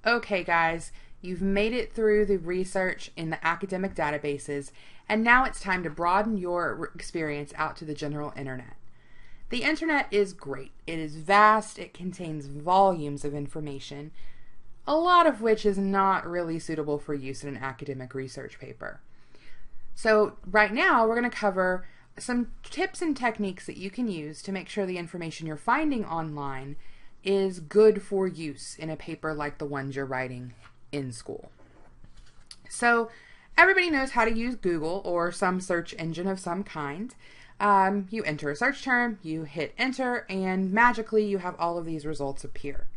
Okay, guys, you've made it through the research in the academic databases, and now it's time to broaden your experience out to the general internet. The internet is great. It is vast, it contains volumes of information, a lot of which is not really suitable for use in an academic research paper. So right now we're going to cover some tips and techniques that you can use to make sure the information you're finding online is good for use in a paper like the ones you're writing in school. So everybody knows how to use Google or some search engine of some kind. You enter a search term, you hit enter, and magically you have all of these results appear.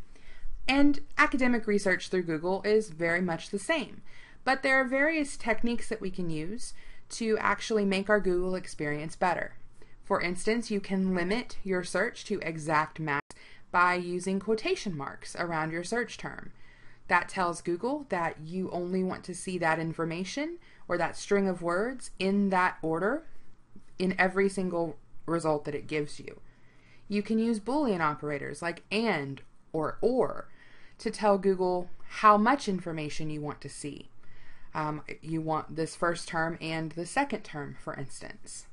And academic research through Google is very much the same, but there are various techniques that we can use to actually make our Google experience better. For instance, you can limit your search to exact match by using quotation marks around your search term. That tells Google that you only want to see that information or that string of words in that order in every single result that it gives you. You can use Boolean operators like and or to tell Google how much information you want to see. You want this first term and the second term, for instance.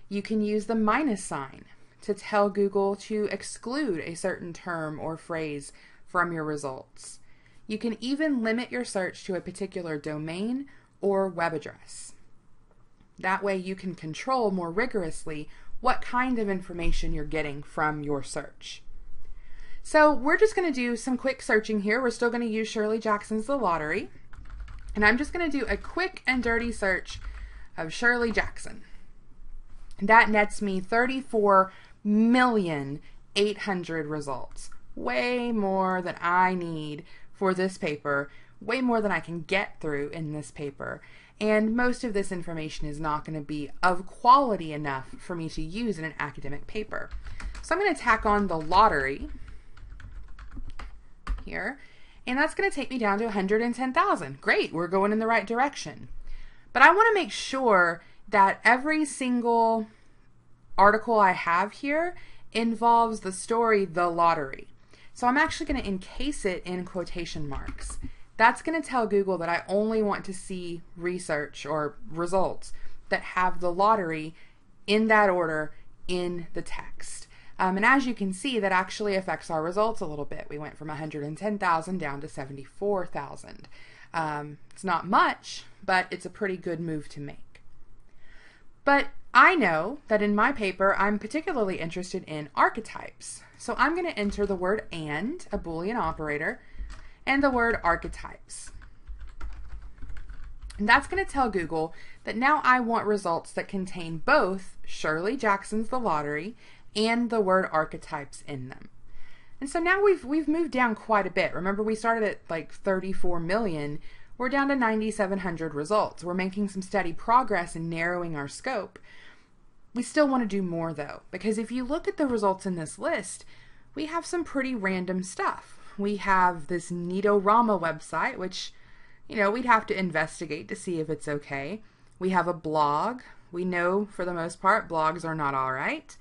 You can use the minus sign to tell Google to exclude a certain term or phrase from your results. You can even limit your search to a particular domain or web address. That way you can control more rigorously what kind of information you're getting from your search. So we're just going to do some quick searching here. We're still going to use Shirley Jackson's The Lottery. And I'm just going to do a quick and dirty search of Shirley Jackson. That nets me 34,800,000 results. Way more than I need for this paper, way more than I can get through in this paper. And most of this information is not going to be of quality enough for me to use in an academic paper. So I'm going to tack on the lottery here, and that's going to take me down to 110,000. Great, we're going in the right direction. But I want to make sure that every single article I have here involves the story "the lottery." So I'm actually going to encase it in quotation marks. That's going to tell Google that I only want to see research or results that have the lottery in that order in the text. And as you can see, that actually affects our results a little bit. We went from 110,000 down to 74,000. It's not much, but it's a pretty good move to make. But I know that in my paper, I'm particularly interested in archetypes. So I'm going to enter the word and, a Boolean operator, and the word archetypes. And that's going to tell Google that now I want results that contain both Shirley Jackson's The Lottery and the word archetypes in them. And so now we've moved down quite a bit. Remember, we started at like 34 million. We're down to 9,700 results. We're making some steady progress in narrowing our scope. We still want to do more though, because if you look at the results in this list, we have some pretty random stuff. We have this Neatorama website, which, we'd have to investigate to see if it's okay. We have a blog. We know for the most part blogs are not all right.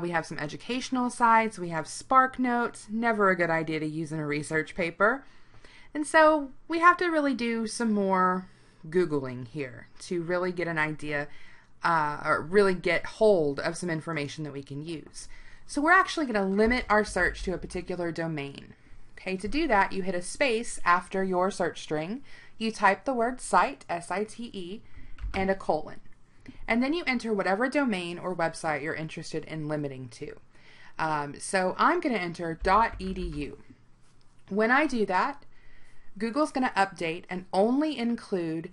We have some educational sites. We have SparkNotes, never a good idea to use in a research paper. And so we have to really do some more Googling here to really get an idea or really get hold of some information that we can use. So we're actually going to limit our search to a particular domain. Okay, to do that, you hit a space after your search string. You type the word site, S-I-T-E, and a colon. And then you enter whatever domain or website you're interested in limiting to. So I'm going to enter .edu. When I do that, Google's going to update and only include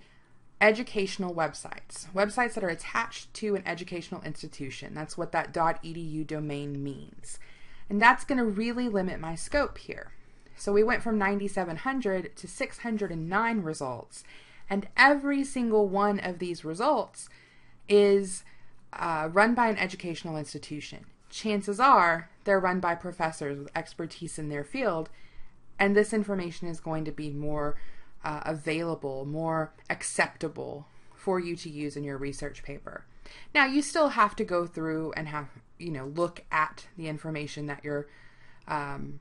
educational websites that are attached to an educational institution. That's what that .edu domain means. And that's going to really limit my scope here. So we went from 9,700 to 609 results, and every single one of these results is run by an educational institution. Chances are they're run by professors with expertise in their field, and this information is going to be more available, more acceptable for you to use in your research paper. Now, you still have to go through and look at the information that you're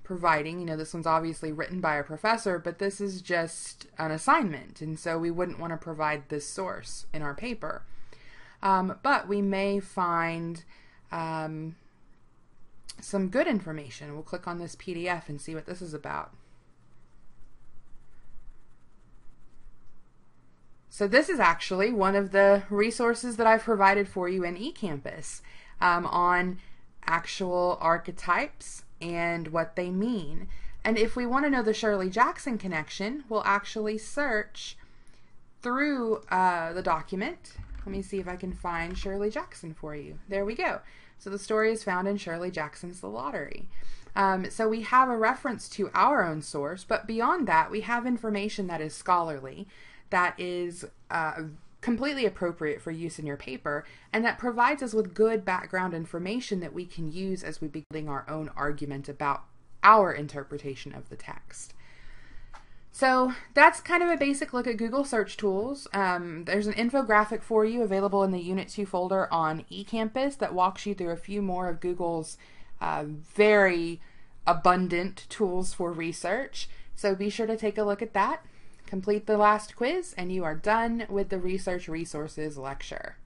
providing. This one's obviously written by a professor, but this is just an assignment, and so we wouldn't want to provide this source in our paper. But we may find some good information. We'll click on this PDF and see what this is about. So this is actually one of the resources that I've provided for you in eCampus on actual archetypes and what they mean. And if we want to know the Shirley Jackson connection, we'll actually search through the document. Let me see if I can find Shirley Jackson for you. There we go. So the story is found in Shirley Jackson's The Lottery. So we have a reference to our own source, but beyond that, we have information that is scholarly, that is completely appropriate for use in your paper, and that provides us with good background information that we can use as we be building our own argument about our interpretation of the text. So that's kind of a basic look at Google search tools. There's an infographic for you available in the Unit 2 folder on eCampus that walks you through a few more of Google's very abundant tools for research. So be sure to take a look at that. Complete the last quiz, and you are done with the Research Resources lecture.